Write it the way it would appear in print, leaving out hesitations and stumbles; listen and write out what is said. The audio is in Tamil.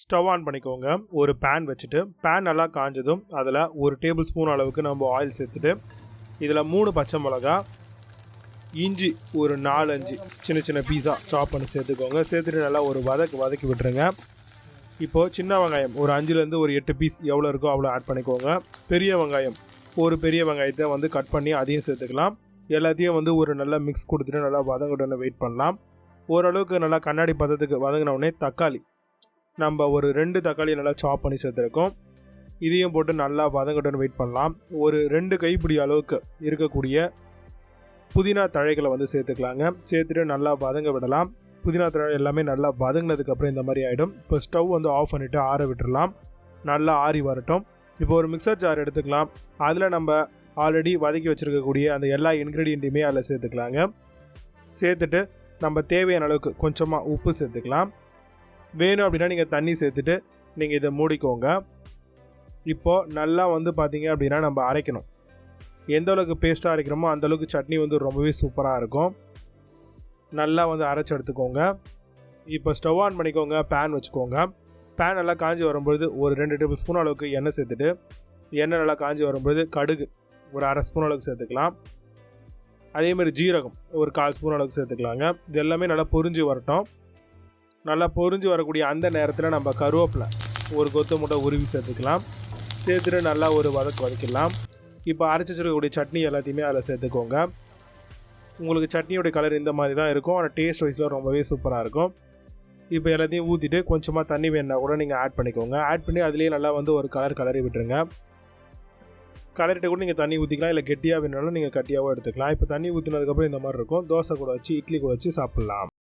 ஸ்டவ் ஆன் பண்ணிக்கோங்க. ஒரு பேன் வச்சுட்டு பேன் நல்லா காஞ்சதும் அதில் ஒரு டேபிள் ஸ்பூன் அளவுக்கு நம்ம ஆயில் சேர்த்துட்டு இதில் 3 பச்சை மிளகா, இஞ்சி ஒரு 4-5 சின்ன சின்ன பீஸா சாப் பண்ணி சேர்த்துக்கோங்க. சேர்த்துட்டு நல்லா ஒரு வதக்கி விட்டுருங்க. இப்போது சின்ன வெங்காயம் ஒரு 5லேருந்து ஒரு 8 பீஸ் எவ்வளோ இருக்கோ அவ்வளோ ஆட் பண்ணிக்கோங்க. பெரிய வெங்காயம் ஒரு பெரிய வெங்காயத்தை கட் பண்ணி அதையும் சேர்த்துக்கலாம். எல்லாத்தையும் ஒரு நல்லா மிக்ஸ் கொடுத்துட்டு நல்லா வதங்கட்டுன்னு வெயிட் பண்ணலாம். ஓரளவுக்கு நல்லா கண்ணாடி பதத்துக்கு வதங்கினோடனே தக்காளி நம்ம ஒரு 2 தக்காளி நல்லா சாப் பண்ணி சேர்த்துருக்கோம். இதையும் போட்டு நல்லா வதங்கட்டுன்னு வெயிட் பண்ணலாம். ஒரு 2 கைப்பிடி அளவுக்கு இருக்கக்கூடிய புதினா தழைகளை சேர்த்துக்கலாங்க. சேர்த்துட்டு நல்லா வதங்க விடலாம். புதினா தழை எல்லாமே நல்லா வதங்கினதுக்கப்புறம் இந்த மாதிரி ஆகிடும். இப்போ ஸ்டவ் ஆஃப் பண்ணிவிட்டு ஆற விட்டுடலாம். நல்லா ஆறி வரட்டும். இப்போ ஒரு மிக்சர் ஜார் எடுத்துக்கலாம். அதில் நம்ம ஆல்ரெடி வதக்கி வச்சுருக்கக்கூடிய அந்த எல்லா இன்க்ரீடியண்ட்டையுமே அதில் சேர்த்துக்கலாங்க. சேர்த்துட்டு நம்ம தேவையான அளவுக்கு கொஞ்சமாக உப்பு சேர்த்துக்கலாம். வேணும் அப்படின்னா நீங்கள் தண்ணி சேர்த்துட்டு நீங்கள் இதை மூடிக்கோங்க. இப்போது நல்லா பார்த்தீங்க அப்படின்னா நம்ம அரைக்கணும். எந்த அளவுக்கு பேஸ்ட்டாக அரைக்கிறோமோ அந்தளவுக்கு சட்னி ரொம்பவே சூப்பராக இருக்கும். நல்லா அரைச்சி எடுத்துக்கோங்க. இப்போ ஸ்டவ் ஆன் பண்ணிக்கோங்க. பேன் வச்சுக்கோங்க. பேன் நல்லா காஞ்சி வரும்பொழுது ஒரு 2 டேபிள் ஸ்பூன் அளவுக்கு எண்ணெய் சேர்த்துட்டு எண்ணெய் நல்லா காஞ்சி வரும்பொழுது கடுகு ஒரு 1/2 ஸ்பூன் அளவுக்கு சேர்த்துக்கலாம். அதேமாதிரி ஜீரகம் ஒரு 1/4 ஸ்பூன் அளவுக்கு சேர்த்துக்கலாங்க. இது எல்லாமே நல்லா பொரிஞ்சு வரட்டும். நல்லா பொரிஞ்சு வரக்கூடிய அந்த நேரத்தில் நம்ம கருவேப்பிலை ஒரு கொத்து முட்டை உருவி சேர்த்துக்கலாம். சேர்த்துட்டு நல்லா ஒரு வதக்கிடலாம். இப்போ அரைச்சி வச்சுருக்கக்கூடிய சட்னி எல்லாத்தையுமே அதில் சேர்த்துக்கோங்க. உங்களுக்கு சட்னியோடைய கலர் இந்த மாதிரி தான் இருக்கும். ஆனால் டேஸ்ட் வைஸில் ரொம்பவே சூப்பராக இருக்கும். இப்போ எல்லாத்தையும் ஊற்றிட்டு கொஞ்சமாக தண்ணி வேணுன்னா கூட நீங்கள் ஆட் பண்ணிக்கோங்க. ஆட் பண்ணி அதுலேயே நல்லா ஒரு கலரி விட்டுருங்க. கலரிட்டு கூட நீங்கள் தண்ணி ஊற்றிக்கலாம். இல்லை கெட்டியாக வேணுனாலும் நீங்கள் கட்டியாகவும் எடுத்துக்கலாம். இப்போ தண்ணி ஊற்றினதுக்கப்புறம் இந்த மாதிரி இருக்கும். தோசை கூட வச்சு இட்லி கூட வச்சு சாப்பிட்லாம்.